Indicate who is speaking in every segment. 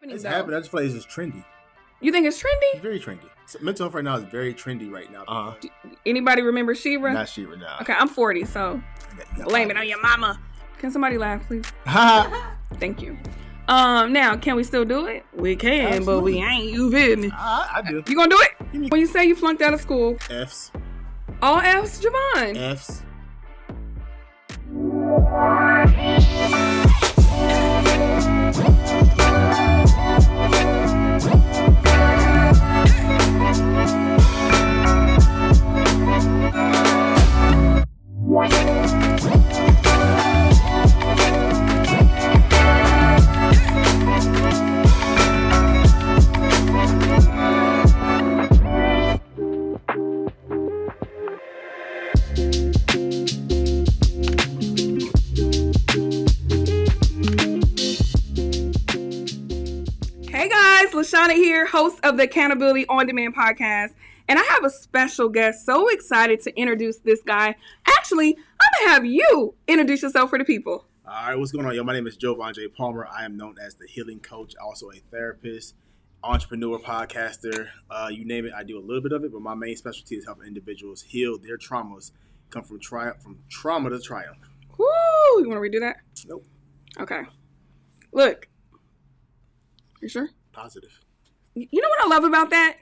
Speaker 1: It's happening. I just feel like it's just trendy.
Speaker 2: You think it's trendy?
Speaker 1: It's very trendy. So mental health right now is very trendy right now.
Speaker 2: Anybody remember Shira?
Speaker 1: Not Shira now.
Speaker 2: Okay, I'm 40, so blame it on your mama. Can somebody laugh, please? Thank you. Now, can we still do it? We can, absolutely. But we ain't. You feel me?
Speaker 1: I do.
Speaker 2: You gonna do it? When you say you flunked out of school.
Speaker 1: F's.
Speaker 2: All F's, Joevan?
Speaker 1: F's.
Speaker 2: LaShana here, host of the Accountability On Demand podcast, and I have a special guest. So excited to introduce this guy. Actually, I'm gonna have you introduce yourself for the people.
Speaker 1: All right, what's going on, yo? My name is Joevan Palmer. I am known as the healing coach, also a therapist, entrepreneur, podcaster. You name it, I do a little bit of it, but my main specialty is helping individuals heal their traumas, come from trauma to triumph.
Speaker 2: Woo! You want to redo that?
Speaker 1: Nope.
Speaker 2: Okay. Look. You sure?
Speaker 1: Positive.
Speaker 2: You know what I love about that?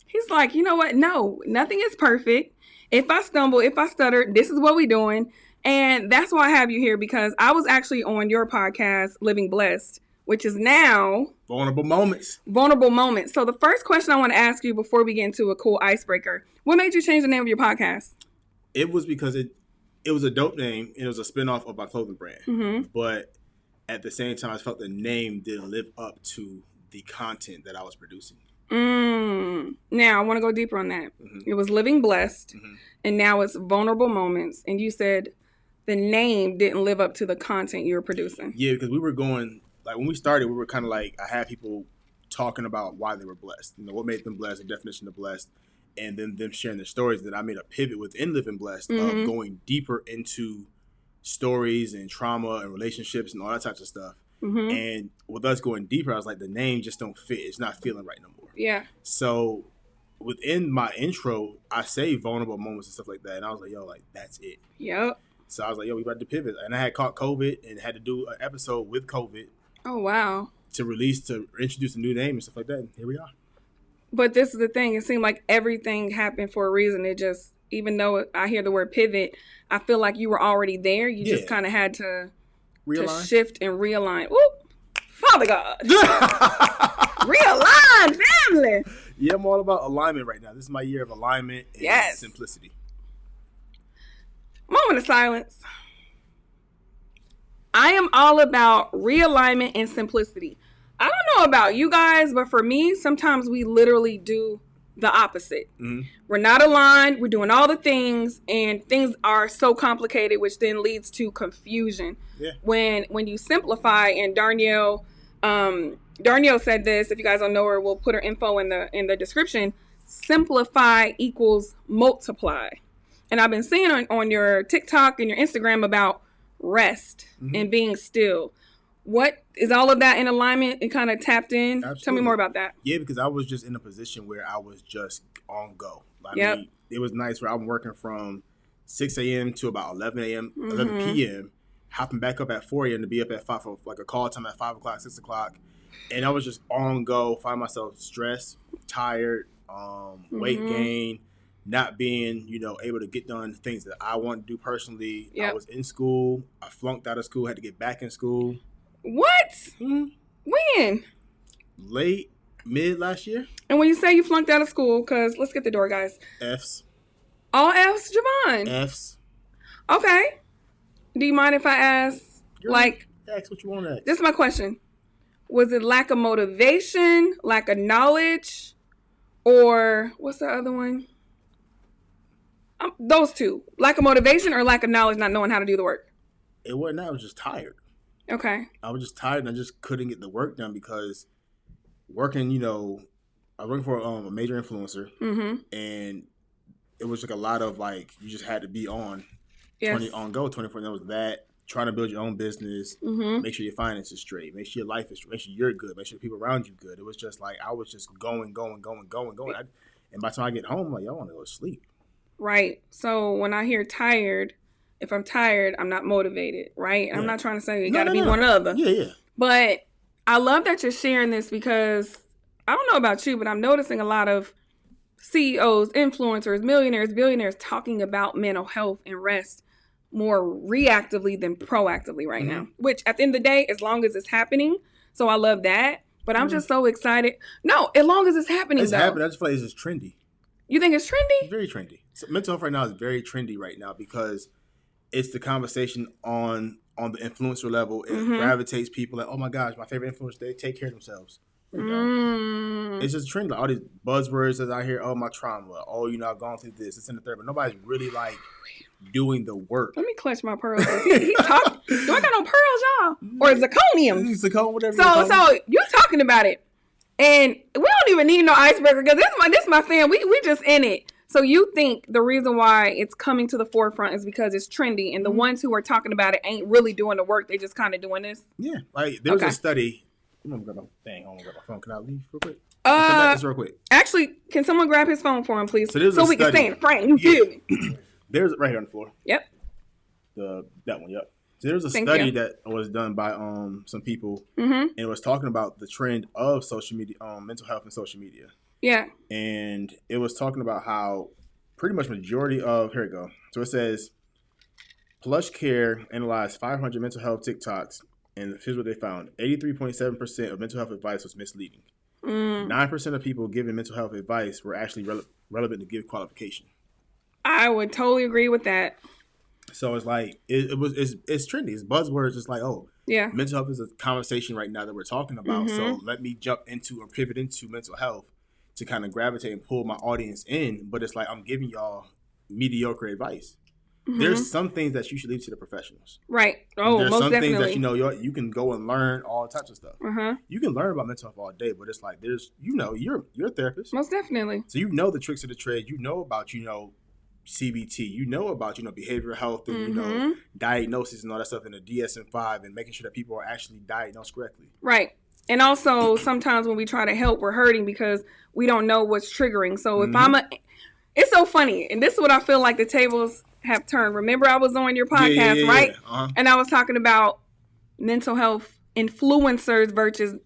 Speaker 2: He's like, you know what? No, nothing is perfect. If I stumble, if I stutter, this is what we're doing. And that's why I have you here, because I was actually on your podcast, Living Blessed, which is now...
Speaker 1: Vulnerable Moments.
Speaker 2: Vulnerable Moments. So the first question I want to ask you before we get into a cool icebreaker, what made you change the name of your podcast?
Speaker 1: It was because it was a dope name, and it was a spinoff of my clothing brand. Mm-hmm. But at the same time, I felt the name didn't live up to the content that I was producing.
Speaker 2: Now, I want to go deeper on that. Mm-hmm. It was Living Blessed, and now it's Vulnerable Moments. And you said the name didn't live up to the content you were producing.
Speaker 1: Yeah, because we were going, like when we started, we were kind of like, I had people talking about why they were blessed. You know, what made them blessed, the definition of blessed, and then them sharing their stories. Then I made a pivot within Living Blessed of going deeper into stories and trauma and relationships and all that types of stuff. Mm-hmm. And with us going deeper, I was like, the name just don't fit. It's not feeling right no more.
Speaker 2: Yeah.
Speaker 1: So within my intro, I say vulnerable moments and stuff like that. And I was like, yo, like, that's it.
Speaker 2: Yep.
Speaker 1: So I was like, yo, we about to pivot. And I had caught COVID and had to do an episode with COVID.
Speaker 2: Oh, wow.
Speaker 1: To introduce a new name and stuff like that. And here we are.
Speaker 2: But this is the thing. It seemed like everything happened for a reason. It just, even though I hear the word pivot, I feel like you were already there. You just kind of had to...
Speaker 1: Realign.
Speaker 2: To shift and realign. Whoop! Father God. Realign, family.
Speaker 1: Yeah, I'm all about alignment right now. This is my year of alignment and simplicity.
Speaker 2: Moment of silence. I am all about realignment and simplicity. I don't know about you guys, but for me, sometimes we literally do the opposite. Mm-hmm. We're not aligned. We're doing all the things, and things are so complicated, which then leads to confusion. Yeah. When you simplify, and Darnielle said this. If you guys don't know her, we'll put her info in the description. Simplify equals multiply. And I've been seeing on your TikTok and your Instagram about rest and being still. What is all of that in alignment and kind of tapped in? Absolutely. Tell me more about that.
Speaker 1: Yeah, because I was just in a position where I was just on go. I mean, it was nice where I'm working from 6 a.m. to about 11 p.m., hopping back up at 4 a.m. to be up at 5 for like a call time at 5 o'clock, 6 o'clock. And I was just on go, find myself stressed, tired, weight gain, not being, able to get done things that I want to do personally. Yep. I was in school. I flunked out of school, had to get back in school.
Speaker 2: What? Mm-hmm. When?
Speaker 1: Mid last year.
Speaker 2: And when you say you flunked out of school, because let's get the door, guys.
Speaker 1: F's.
Speaker 2: All F's, Joevan?
Speaker 1: F's.
Speaker 2: Okay. Do you mind if I ask?
Speaker 1: Ask what you want to ask.
Speaker 2: This is my question. Was it lack of motivation, lack of knowledge, or what's the other one? Those two. Lack of motivation or lack of knowledge, not knowing how to do the work?
Speaker 1: It wasn't that. I was just tired.
Speaker 2: Okay.
Speaker 1: I was just tired and I just couldn't get the work done because working, I was working for a major influencer and it was like a lot of like, you just had to be on, 24 on go 24. And that was that. trying to build your own business, make sure your finances straight, make sure your life is straight, make sure you're good, make sure people around you good. It was just like I was just going. And by the time I get home, I'm like, y'all want to go to sleep.
Speaker 2: Right. So when I hear tired, if I'm tired, I'm not motivated, right? Yeah. I'm not trying to say you got to be one or the other.
Speaker 1: Yeah.
Speaker 2: But I love that you're sharing this because I don't know about you, but I'm noticing a lot of CEOs, influencers, millionaires, billionaires talking about mental health and rest more reactively than proactively right now, which at the end of the day, as long as it's happening. So I love that. But I'm just so excited. No, as long as it's happening,
Speaker 1: it's happening. I just feel like it's just trendy.
Speaker 2: You think it's trendy?
Speaker 1: It's very trendy. So mental health right now is very trendy right now because it's the conversation on the influencer level. It gravitates people like, oh my gosh, my favorite influencers, they take care of themselves. It's just a trend. Like all these buzzwords that I hear, oh, my trauma. Oh, I've gone through this. It's in the third. But nobody's really like doing the work.
Speaker 2: Let me clutch my pearls. He talking. Do I got no pearls, y'all? Or zirconium?
Speaker 1: Zirconium, whatever.
Speaker 2: So you're talking about it. And we don't even need no icebreaker because this my fan. We just in it. So you think the reason why it's coming to the forefront is because it's trendy and the ones who are talking about it ain't really doing the work. They just kind of doing this?
Speaker 1: Yeah. Like there was a study. I'm going to grab my thing. I'm going to grab my phone. Can I leave real quick? Just real quick.
Speaker 2: Actually, can someone grab his phone for him, please?
Speaker 1: So
Speaker 2: we can stay in frame. You feel me?
Speaker 1: There's right here on the floor.
Speaker 2: Yep.
Speaker 1: That one, yep. So there was a study that was done by some people, and it was talking about the trend of social media, mental health and social media.
Speaker 2: Yeah.
Speaker 1: And it was talking about how pretty much majority of, here we go. So it says, Plush Care analyzed 500 mental health TikToks, and here's what they found. 83.7% of mental health advice was misleading. 9% of people giving mental health advice were actually relevant to give qualification.
Speaker 2: I would totally agree with that.
Speaker 1: So it's like, it's trendy. It's buzzwords. It's like, oh,
Speaker 2: yeah,
Speaker 1: mental health is a conversation right now that we're talking about. So let me jump into or pivot into mental health to kind of gravitate and pull my audience in. But it's like, I'm giving y'all mediocre advice. There's some things that you should leave to the professionals.
Speaker 2: Right. Oh,
Speaker 1: there's
Speaker 2: most
Speaker 1: some
Speaker 2: definitely.
Speaker 1: things that you can go and learn all types of stuff. You can learn about mental health all day, but it's like there's you're a therapist.
Speaker 2: Most definitely.
Speaker 1: So you know the tricks of the trade. You know about CBT. You know about behavioral health and diagnosis and all that stuff in the DSM-5 and making sure that people are actually diagnosed correctly.
Speaker 2: Right. And also sometimes when we try to help, we're hurting because we don't know what's triggering. So if it's so funny, and this is what I feel like the tables have turned. Remember, I was on your podcast, right? And I was talking about mental health influencers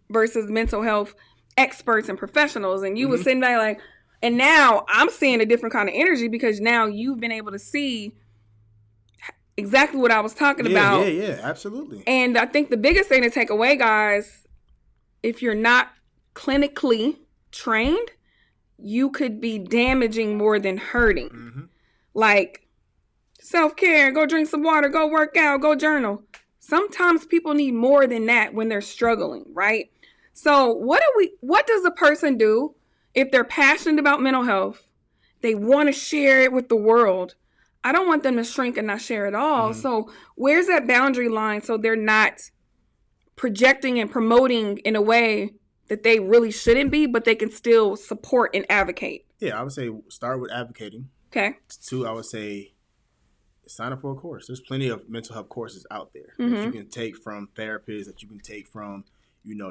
Speaker 2: versus mental health experts and professionals. And you were sitting there like, and now I'm seeing a different kind of energy because now you've been able to see exactly what I was talking about.
Speaker 1: Yeah, absolutely.
Speaker 2: And I think the biggest thing to take away, guys, if you're not clinically trained, you could be damaging more than hurting. Like, self-care, go drink some water, go work out, go journal. Sometimes people need more than that when they're struggling, right? So what does a person do if they're passionate about mental health? They want to share it with the world. I don't want them to shrink and not share it all. So where's that boundary line so they're not projecting and promoting in a way that they really shouldn't be, but they can still support and advocate? Yeah,
Speaker 1: I would say start with advocating.
Speaker 2: Okay.
Speaker 1: 2, I would say sign up for a course. There's plenty of mental health courses out there that you can take from therapists, that you can take from,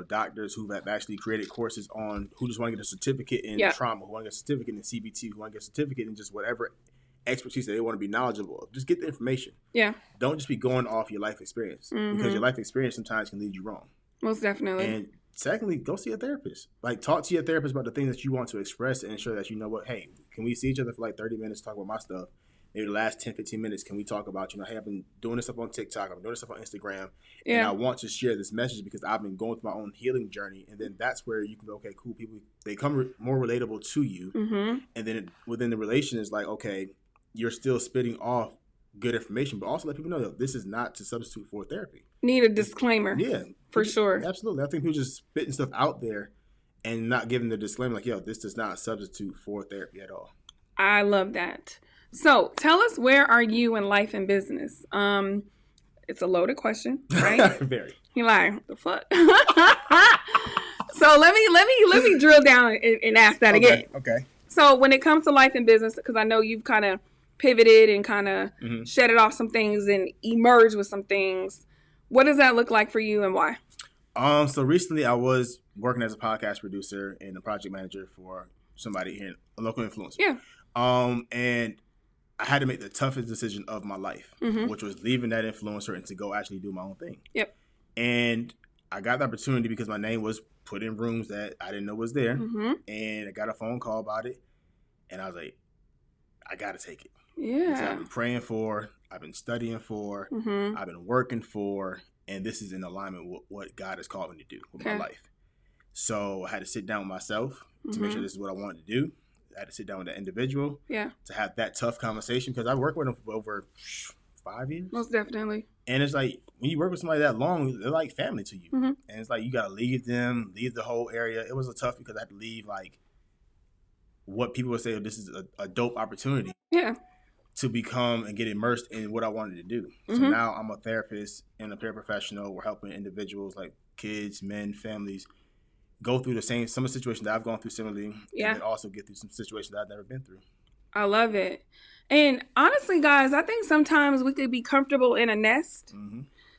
Speaker 1: doctors who have actually created courses on who just want to get a certificate in trauma, who want to get a certificate in CBT, who want to get a certificate in just whatever expertise that they want to be knowledgeable of. Just get the information.
Speaker 2: Yeah.
Speaker 1: Don't just be going off your life experience because your life experience sometimes can lead you wrong.
Speaker 2: Most definitely.
Speaker 1: And secondly, go see a therapist. Like, talk to your therapist about the things that you want to express and ensure that hey, can we see each other for like 30 minutes, talk about my stuff? Maybe the last 10, 15 minutes, can we talk about, hey, I've been doing this stuff on TikTok, I'm doing this stuff on Instagram, and I want to share this message because I've been going through my own healing journey. And then that's where you can go, okay, cool, people, they come more relatable to you. And then within the relation is like, okay, you're still spitting off good information, but also let people know that this is not to substitute for therapy.
Speaker 2: Need a disclaimer.
Speaker 1: Yeah.
Speaker 2: For sure.
Speaker 1: Absolutely. I think people just spitting stuff out there and not giving the disclaimer like, this does not substitute for therapy at all.
Speaker 2: I love that. So tell us, where are you in life and business? It's a loaded question, right?
Speaker 1: Very.
Speaker 2: You like, the fuck? So let me drill down and ask that again.
Speaker 1: Okay.
Speaker 2: So when it comes to life and business, because I know you've kind of pivoted and kind of shedded off some things and emerged with some things. What does that look like for you and why?
Speaker 1: So recently I was working as a podcast producer and a project manager for somebody here, a local influencer.
Speaker 2: Yeah.
Speaker 1: And I had to make the toughest decision of my life, which was leaving that influencer and to go actually do my own thing.
Speaker 2: Yep.
Speaker 1: And I got the opportunity because my name was put in rooms that I didn't know was there. And I got a phone call about it. And I was like, I got to take it.
Speaker 2: Yeah.
Speaker 1: I've been praying for, I've been studying for, I've been working for, and this is in alignment with what God has called me to do with my life. So I had to sit down with myself to make sure this is what I wanted to do. I had to sit down with that individual to have that tough conversation because I worked with them for over 5 years.
Speaker 2: Most definitely.
Speaker 1: And it's like, when you work with somebody that long, they're like family to you. And it's like, you got to leave them, leave the whole area. It was tough because I had to leave, like, what people would say, oh, this is a dope opportunity.
Speaker 2: Yeah.
Speaker 1: To become and get immersed in what I wanted to do. So now I'm a therapist and a paraprofessional. We're helping individuals like kids, men, families go through some of the situations that I've gone through similarly. And then also get through some situations that I've never been through.
Speaker 2: I love it. And honestly, guys, I think sometimes we could be comfortable in a nest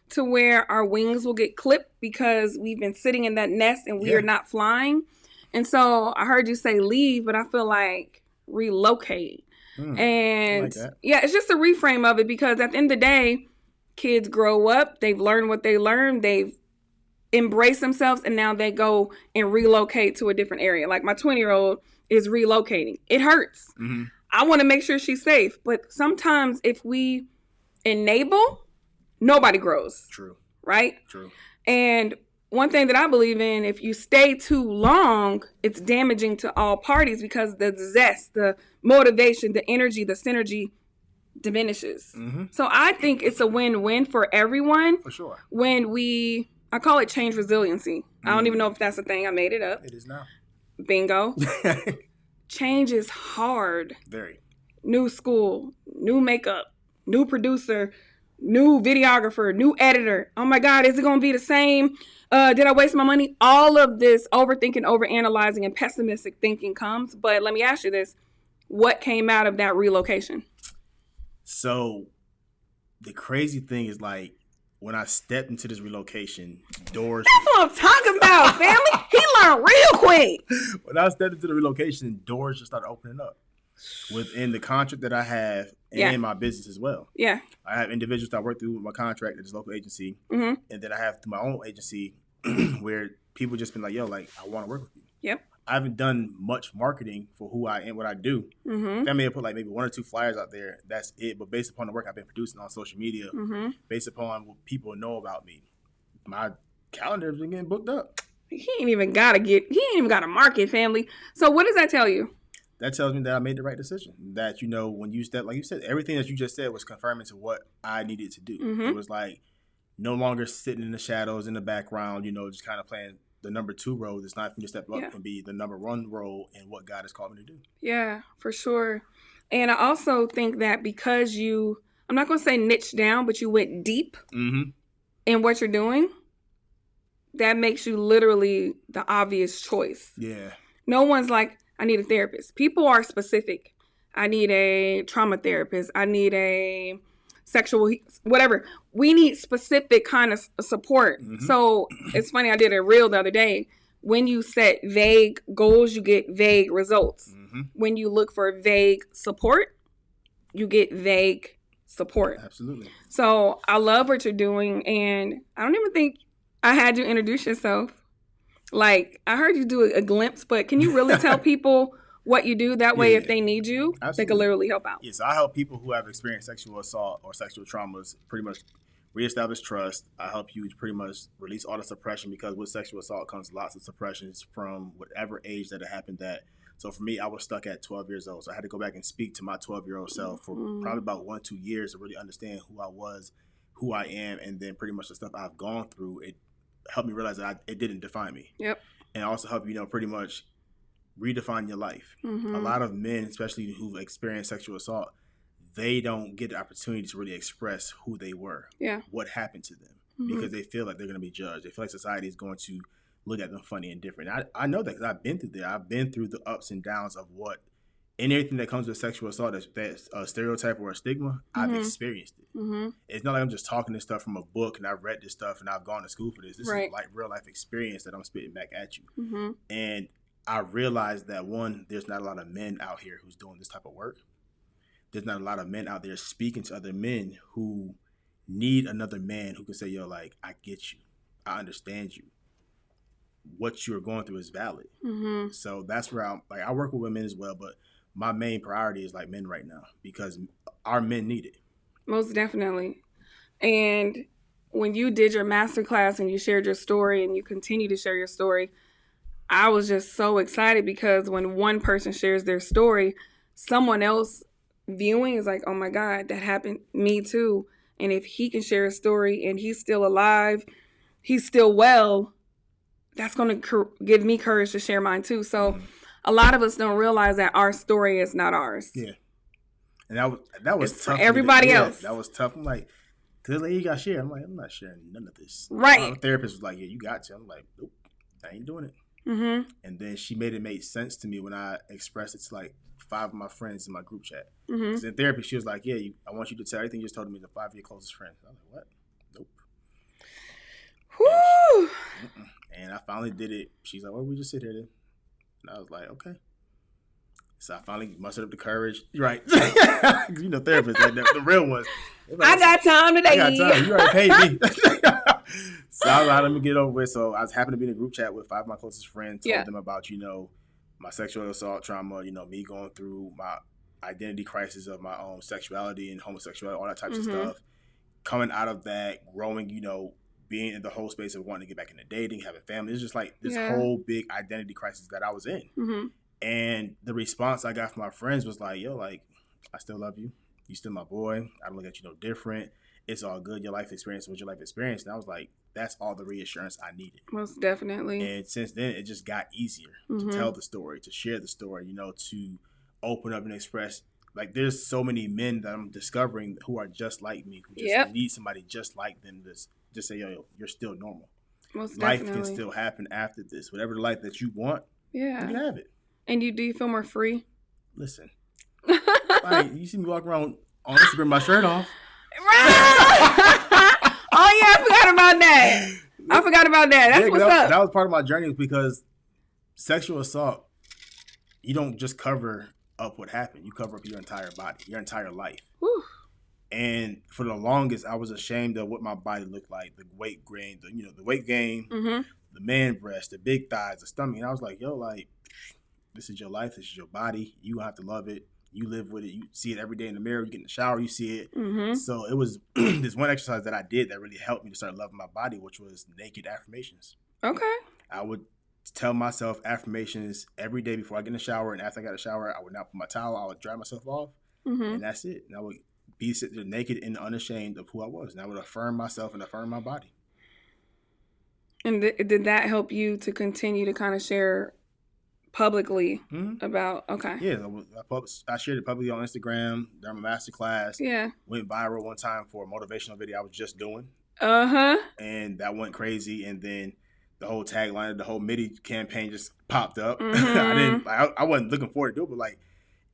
Speaker 2: to where our wings will get clipped because we've been sitting in that nest and we are not flying. And so I heard you say leave, but I feel like relocate. And like it's just a reframe of it because at the end of the day, kids grow up, they've learned what they learned, they've embraced themselves, and now they go and relocate to a different area. Like my 20-year-old is relocating. It hurts. I want to make sure she's safe. But sometimes if we enable, nobody grows.
Speaker 1: True.
Speaker 2: Right?
Speaker 1: True.
Speaker 2: And one thing that I believe in, if you stay too long, it's damaging to all parties because the zest, the motivation, the energy, the synergy diminishes. So I think it's a win-win for everyone.
Speaker 1: For sure.
Speaker 2: When I call it change resiliency. I don't even know if that's a thing. I made it up.
Speaker 1: It is now.
Speaker 2: Bingo. Change is hard.
Speaker 1: Very.
Speaker 2: New school, new makeup, new producer, new videographer, new editor. Oh my God, is it going to be the same? Did I waste my money? All of this overthinking, overanalyzing, and pessimistic thinking comes. But let me ask you this. What came out of that relocation?
Speaker 1: So the crazy thing is, like, when I stepped into this relocation, doors...
Speaker 2: That's what I'm talking about, family. He learned real quick.
Speaker 1: When I stepped into the relocation, doors just started opening up within the contract that I have and my business as well. Yeah. I have individuals that I work through with my contract at this local agency. And then I have my own agency where people just been like, yo, like, I want to work with you. Yep. I haven't done much marketing for who I am, what I do. I may have put like maybe 1 or 2 flyers out there. That's it. But based upon the work I've been producing on social media, based upon what people know about me, my calendar has been getting booked up.
Speaker 2: He ain't even got to market, family. So what does that tell you?
Speaker 1: That tells me that I made the right decision. That, you know, when you step, like you said, everything that you just said was confirming to what I needed to do. It was like no longer sitting in the shadows in the background, you know, just kind of playing the number 2 role. It's not for me to step up and be the number 1 role in what God has called me to do. Yeah, for sure. And I also think that because I'm not going to say niche down, but you went deep in what you're doing, that makes you literally the obvious choice. Yeah. No one's like, I need a therapist. People are specific. I need a trauma therapist. I need a sexual, whatever. We need specific kind of support. So it's funny, I did a reel the other day. When you set vague goals, you get vague results. When you look for vague support, you get vague support. Absolutely. So I love what you're doing. And I don't even think I had you introduce yourself. Like, I heard you do a glimpse, but can you really tell people what you do? That way, if they need you, they can literally help out. Yes, I help people who have experienced sexual assault or sexual traumas pretty much reestablish trust. I help you pretty much release all the suppression, because with sexual assault comes lots of suppressions from whatever age that it happened at. So for me, I was stuck at 12 years old. So I had to go back and speak to my 12-year-old self for probably about 1-2 years to really understand who I was, who I am, and then pretty much the stuff I've gone through. It helped me realize that it didn't define me. Yep. And also help, you know, pretty much redefine your life. A lot of men, especially who've experienced sexual assault, they don't get the opportunity to really express who they were. Yeah. What happened to them. Because they feel like they're going to be judged. They feel like society is going to look at them funny and different. I know that because I've been through there. I've been through the ups and downs of what anything that comes with sexual assault that's a stereotype or a stigma, I've experienced it. It's not like I'm just talking this stuff from a book and I've read this stuff and I've gone to school for this. This is like real life experience that I'm spitting back at you. And I realized that, one, there's not a lot of men out here who's doing this type of work. There's not a lot of men out there speaking to other men who need another man who can say, yo, like, I get you. I understand you. What you're going through is valid. So that's where I work with women as well, but my main priority is like men right now because our men need it.
Speaker 2: Most definitely. And when you did your masterclass and you shared your story and you continue to share your story, I was just so excited because when one person shares their story, someone else viewing is like, oh my God, that happened to me too. And if he can share a story and he's still alive, he's still well, that's going to give me courage to share mine too. So a lot of us don't realize that our story is not ours.
Speaker 1: Yeah. And that was tough
Speaker 2: for everybody else.
Speaker 1: That was tough. I'm like, because you got shared. I'm like, I'm not sharing none of this.
Speaker 2: Right.
Speaker 1: My therapist was like, yeah, you got to. I'm like, nope, I ain't doing it. And then she made it make sense to me when I expressed it to like 5 of my friends in my group chat. Because in therapy, she was like, yeah, I want you to tell everything you just told me to 5 of your closest friends. I was like, what? Nope.
Speaker 2: Whew.
Speaker 1: And I finally did it. She's like, well, we just sit here then. And I was like, okay. So I finally mustered up the courage. You're right. You know, therapists, like the real ones. Like,
Speaker 2: I got time today.
Speaker 1: I got time. You already paid me. So I was like, let me get it over with. So I was happy to be in a group chat with 5 of my closest friends. Told them about, you know, my sexual assault trauma, you know, me going through my identity crisis of my own sexuality and homosexuality, all that types of stuff. Coming out of that, growing, you know, being in the whole space of wanting to get back into dating, having family. It's just like this whole big identity crisis that I was in. And the response I got from my friends was like, yo, like, I still love you. You still my boy. I don't look at you no different. It's all good. Your life experience was your life experience. And I was like, that's all the reassurance I needed.
Speaker 2: Most definitely.
Speaker 1: And since then, it just got easier to tell the story, to share the story, you know, to open up and express. Like, there's so many men that I'm discovering who are just like me, who just need somebody just like them to just say, yo, you're still normal.
Speaker 2: Most
Speaker 1: life
Speaker 2: definitely.
Speaker 1: can still happen after this. Whatever the life that you want, you can have it.
Speaker 2: And do you feel more free?
Speaker 1: Listen, like, you see me walk around on Instagram with my shirt off.
Speaker 2: Oh yeah, I forgot about that. That's what's up.
Speaker 1: That was part of my journey because sexual assault, you don't just cover up what happened. You cover up your entire body, your entire life. Whew. And for the longest, I was ashamed of what my body looked like, the weight gain, the weight gain, the man breast, the big thighs, the stomach. And I was like, yo, like, this is your life. This is your body. You have to love it. You live with it. You see it every day in the mirror. You get in the shower. You see it. So it was this one exercise that I did that really helped me to start loving my body, which was naked affirmations. Okay. I would tell myself affirmations every day before I get in the shower. And after I got a shower, I would not put my towel. I would dry myself off. And that's it. And I would be sitting there naked and unashamed of who I was. And I would affirm myself and affirm my body.
Speaker 2: And did that help you to continue to kind of share publicly about,
Speaker 1: Yeah, I shared it publicly on Instagram during my masterclass. Yeah. Went viral one time for a motivational video I was just doing. And that went crazy. And then the whole tagline, the whole MIDI campaign just popped up. I wasn't looking forward to it, but like,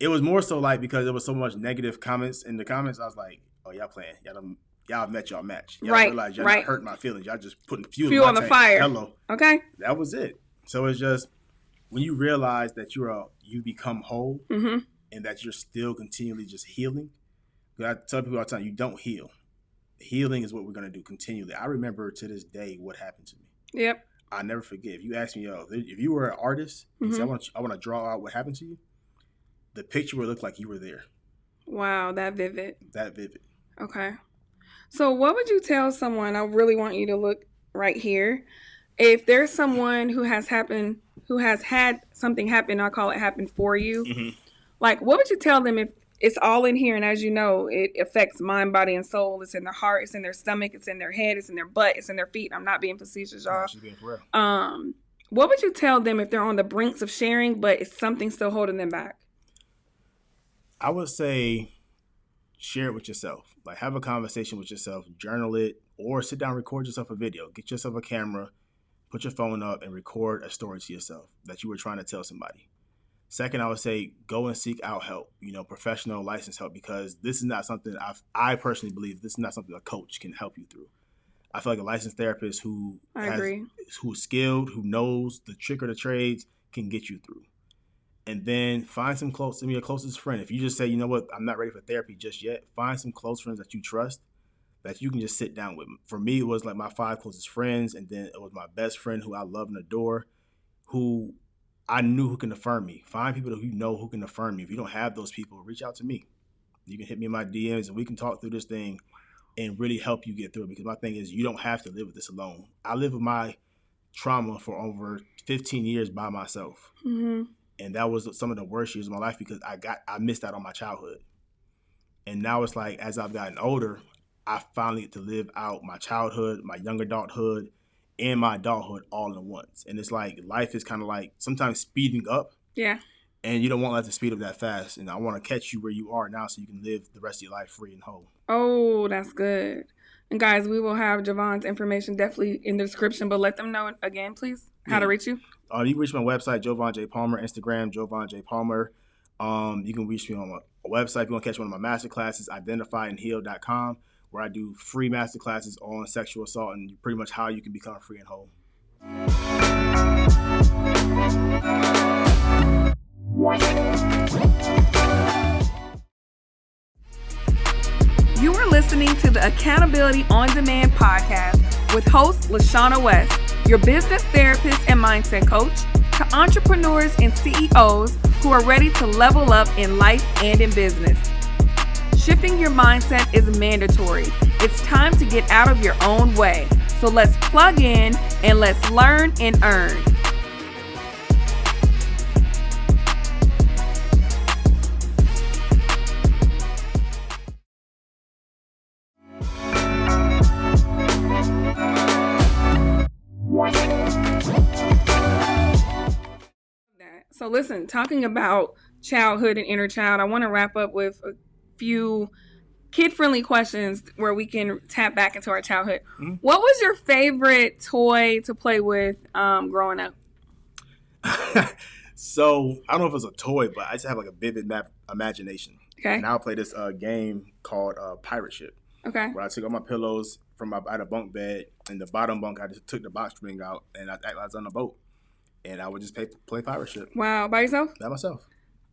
Speaker 1: it was more so like because there was so much negative comments in the comments. I was like, oh, y'all playing. Y'all met y'all match. Y'all realize y'all not hurting my feelings. Y'all just putting fuel on the fire. Hello. Okay. That was it. So it's just when you realize that you become whole and that you're still continually just healing. I tell people all the time, you don't heal. Healing is what we're going to do continually. I remember to this day what happened to me. Yep. I'll never forget. If you ask me, yo, if you were an artist and say, I want to draw out what happened to you, the picture would look like you were there.
Speaker 2: Wow, that vivid.
Speaker 1: That vivid.
Speaker 2: Okay. So what would you tell someone, I really want you to look right here, if there's someone who has had something happen, I'll call it happen for you, like what would you tell them if it's all in here and as you know, it affects mind, body, and soul, it's in their heart, it's in their stomach, it's in their head, it's in their butt, it's in their feet. I'm not being facetious, y'all. No, she's being for real. What would you tell them if they're on the brinks of sharing, but it's something still holding them back?
Speaker 1: I would say share it with yourself. Like have a conversation with yourself, journal it, or sit down, record yourself a video. Get yourself a camera, put your phone up and record a story to yourself that you were trying to tell somebody. Second, I would say go and seek out help, professional licensed help, because this is not something I personally believe this is not something a coach can help you through. I feel like a licensed therapist who's skilled, who knows the trick or the trades can get you through. And then find your closest friend. If you just say, you know what, I'm not ready for therapy just yet, find some close friends that you trust that you can just sit down with. For me, it was like my 5 closest friends, and then it was my best friend who I love and adore, who I knew who can affirm me. Find people who can affirm me. If you don't have those people, reach out to me. You can hit me in my DMs and we can talk through this thing and really help you get through it. Because my thing is, you don't have to live with this alone. I lived with my trauma for over 15 years by myself. Mm-hmm. And that was some of the worst years of my life because I missed out on my childhood. And now it's like, as I've gotten older, I finally get to live out my childhood, my young adulthood, and my adulthood all at once. And it's like life is kind of like sometimes speeding up.
Speaker 2: Yeah.
Speaker 1: And you don't want life to speed up that fast. And I want to catch you where you are now so you can live the rest of your life free and whole.
Speaker 2: Oh, that's good. And guys, we will have Joevan's information definitely in the description, but let them know again, please, how to reach you.
Speaker 1: You can reach my website, Joevan J. Palmer, Instagram, Joevan J. Palmer. You can reach me on my website if you want to catch one of my master classes, identifyandheal.com, where I do free master classes on sexual assault and pretty much how you can become free and whole.
Speaker 2: You are listening to the Accountability on Demand podcast with host LaShana West, your business therapist and mindset coach, to entrepreneurs and CEOs who are ready to level up in life and in business. Shifting your mindset is mandatory. It's time to get out of your own way. So let's plug in and let's learn and earn. So listen, talking about childhood and inner child, I want to wrap up with a few kid-friendly questions where we can tap back into our childhood. Mm-hmm. What was your favorite toy to play with growing up?
Speaker 1: So I don't know if it was a toy, but I just have like a vivid imagination.
Speaker 2: Okay.
Speaker 1: And I'll play this game called Pirate Ship.
Speaker 2: Okay.
Speaker 1: Where I took all my pillows I had a bunk bed, and the bottom bunk I just took the box spring out, and I was on a boat, and I would just play Pirate Ship.
Speaker 2: Wow, by yourself?
Speaker 1: By myself.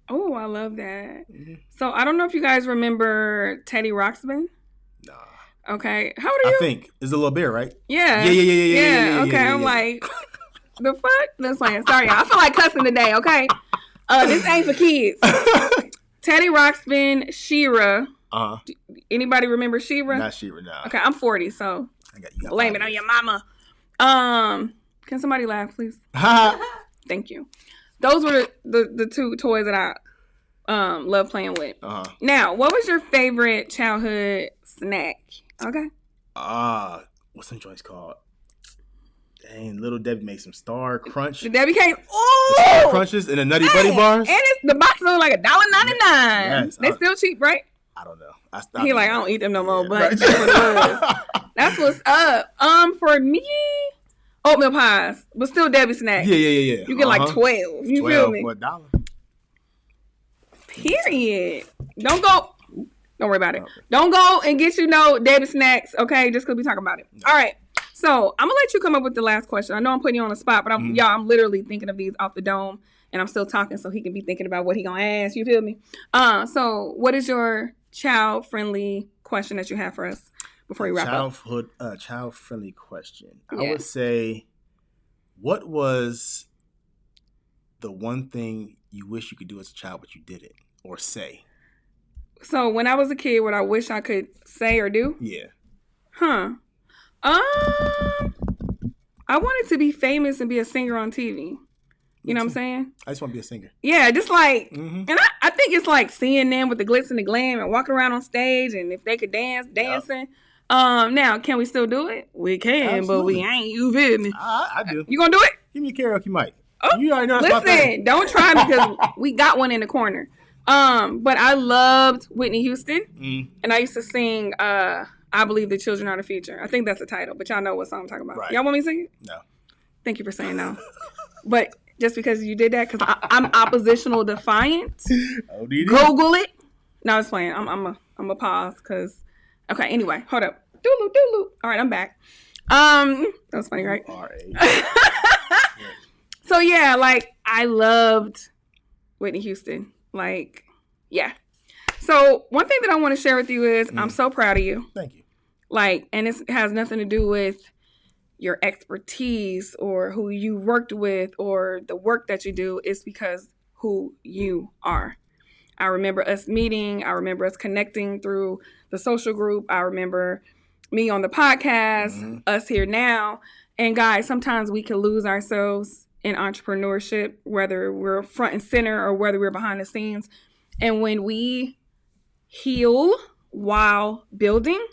Speaker 2: Oh, I love that. Mm-hmm. So I don't know if you guys remember Teddy Ruxpin.
Speaker 1: Nah.
Speaker 2: Okay. How old are you?
Speaker 1: I think. It's a little beer, right?
Speaker 2: Yeah.
Speaker 1: Yeah.
Speaker 2: Okay, I'm like, the fuck? That's fine. Sorry, y'all. I feel like cussing today, okay? This ain't for kids. Teddy Ruxpin, She-Ra. Uh-huh. Anybody remember She-Ra?
Speaker 1: Not She-Ra, no.
Speaker 2: Okay, I'm 40, so blame it on your mama. Can somebody laugh, please? Thank you. Those were the two toys that I love playing with. Uh-huh. Now, what was your favorite childhood snack? Okay.
Speaker 1: What's some joints called? Dang, Little Debbie makes some Star Crunch.
Speaker 2: The Debbie came. Oh,
Speaker 1: the Star Crunches and the Nutty Buddy bars.
Speaker 2: And the box was like $1.99. Yes, they still cheap, right?
Speaker 1: I don't know.
Speaker 2: I don't eat them no more, but that's what it was. That's what's up. For me, oatmeal pies, but still Debbie snacks.
Speaker 1: Yeah.
Speaker 2: You get like 12. You 12 feel me?
Speaker 1: For $1.
Speaker 2: Period. Don't worry about it. Okay. Don't go and get Debbie snacks, okay? Just because we talking about it. No. All right. So I'm gonna let you come up with the last question. I know I'm putting you on the spot, but I'm literally thinking of these off the dome, and I'm still talking, so he can be thinking about what he gonna ask. You feel me? So what is your child-friendly question that you have for us before we wrap up?
Speaker 1: Child-friendly question. Yeah. I would say, what was the one thing you wish you could do as a child but you didn't, or say?
Speaker 2: So when I was a kid, what I wish I could say or do?
Speaker 1: Yeah.
Speaker 2: Huh. I wanted to be famous and be a singer on TV. You know what I'm saying?
Speaker 1: I just want to be a singer.
Speaker 2: Yeah, just like, and I think it's like seeing them with the glitz and the glam and walking around on stage, and if they could dancing. Yep. Now, can we still do it? We can, absolutely. But we ain't. You feel me?
Speaker 1: I do.
Speaker 2: You gonna do it?
Speaker 1: Give me a karaoke mic.
Speaker 2: Oh,
Speaker 1: you already know that's my thing.
Speaker 2: Don't try because we got one in the corner. But I loved Whitney Houston, and I used to sing I Believe the Children Are the Future. I think that's the title, but y'all know what song I'm talking about. Right. Y'all want me to sing it?
Speaker 1: No.
Speaker 2: Thank you for saying no. But just because you did that, because I'm oppositional defiant.
Speaker 1: ODD.
Speaker 2: Google it. No, I was playing. I'm a pause because. Okay. Anyway, hold up. Doodle. All right, I'm back. That was funny, right? So yeah, like I loved Whitney Houston. Like, yeah. So one thing that I want to share with you is I'm so proud of you.
Speaker 1: Thank you.
Speaker 2: Like, and it has nothing to do with your expertise or who you worked with or the work that you do. It's because who you are. I remember us meeting. I remember us connecting through the social group. I remember me on the podcast, us here now. And guys, sometimes we can lose ourselves in entrepreneurship, whether we're front and center or whether we're behind the scenes. And when we heal while building,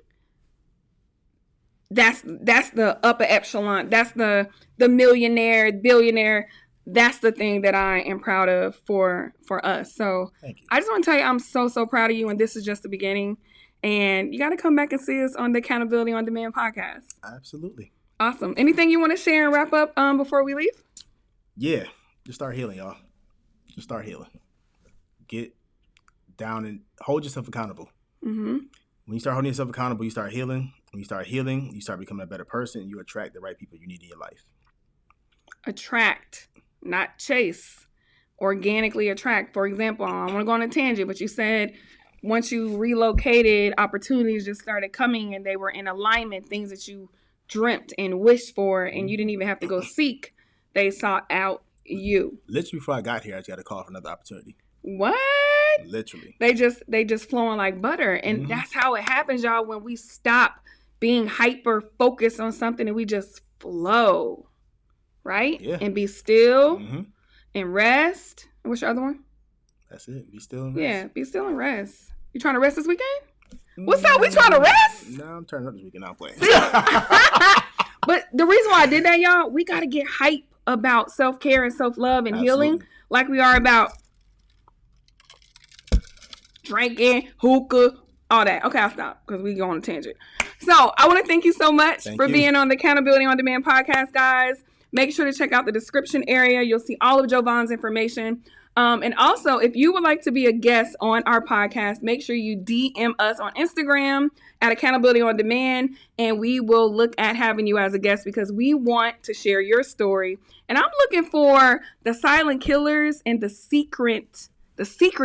Speaker 2: that's the upper echelon. That's the millionaire, billionaire. That's the thing that I am proud of for us. So I just want to tell you, I'm so proud of you. And this is just the beginning. And you got to come back and see us on the Accountability on Demand podcast.
Speaker 1: Absolutely.
Speaker 2: Awesome. Anything you want to share and wrap up before we leave?
Speaker 1: Yeah. Just start healing, y'all. Just start healing. Get down and hold yourself accountable. Mm-hmm. When you start holding yourself accountable, you start healing. When you start healing, you start becoming a better person. You attract the right people you need in your life. Attract,
Speaker 2: not chase. Organically attract. For example, I want to go on a tangent, but you said once you relocated, opportunities just started coming and they were in alignment, things that you dreamt and wished for, and you didn't even have to go seek. They sought out you.
Speaker 1: Literally before I got here, I just got a call for another opportunity.
Speaker 2: What?
Speaker 1: Literally.
Speaker 2: They just flowing like butter. And that's how it happens, y'all, when we stop being hyper focused on something and we just flow. Right?
Speaker 1: Yeah.
Speaker 2: And be still and rest. And what's your other one?
Speaker 1: That's it. Be still and rest.
Speaker 2: Yeah, be still and rest. You trying to rest this weekend? What's up? We trying to rest?
Speaker 1: No, I'm turning up this weekend. I'm playing.
Speaker 2: But the reason why I did that, y'all, we got to get hype about self-care and self-love and healing like we are about drinking, hookah, all that. Okay, I'll stop because we go on a tangent. So I want to thank you so much for being on the Accountability on Demand podcast, guys. Make sure to check out the description area. You'll see all of Joevan's information. And also, if you would like to be a guest on our podcast, make sure you DM us on Instagram at Accountability on Demand, and we will look at having you as a guest because we want to share your story. And I'm looking for the silent killers and the secret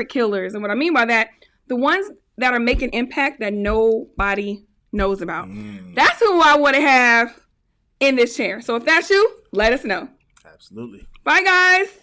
Speaker 2: killers. And what I mean by that, the ones that are making impact that nobody knows about. That's who I want to have in this chair. So if that's you, let us know.
Speaker 1: Absolutely.
Speaker 2: Bye, guys.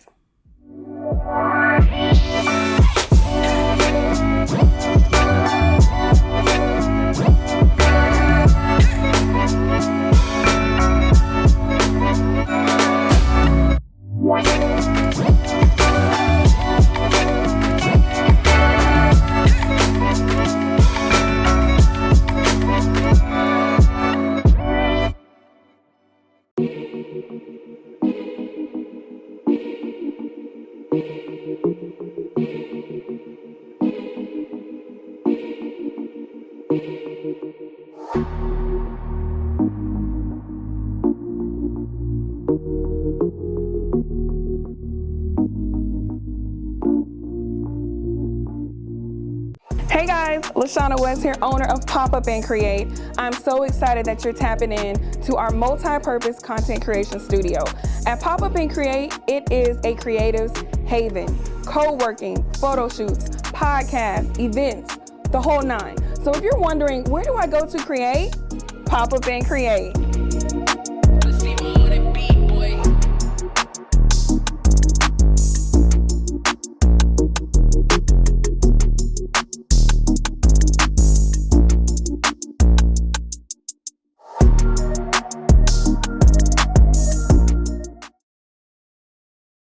Speaker 2: Hey guys, LaShana West here, owner of Pop Up and Create. I'm so excited that you're tapping in to our multi-purpose content creation studio. At Pop Up and Create, it is a creative's haven. Co-working, photo shoots, podcasts, events, the whole nine. So if you're wondering, where do I go to create? Pop Up and Create.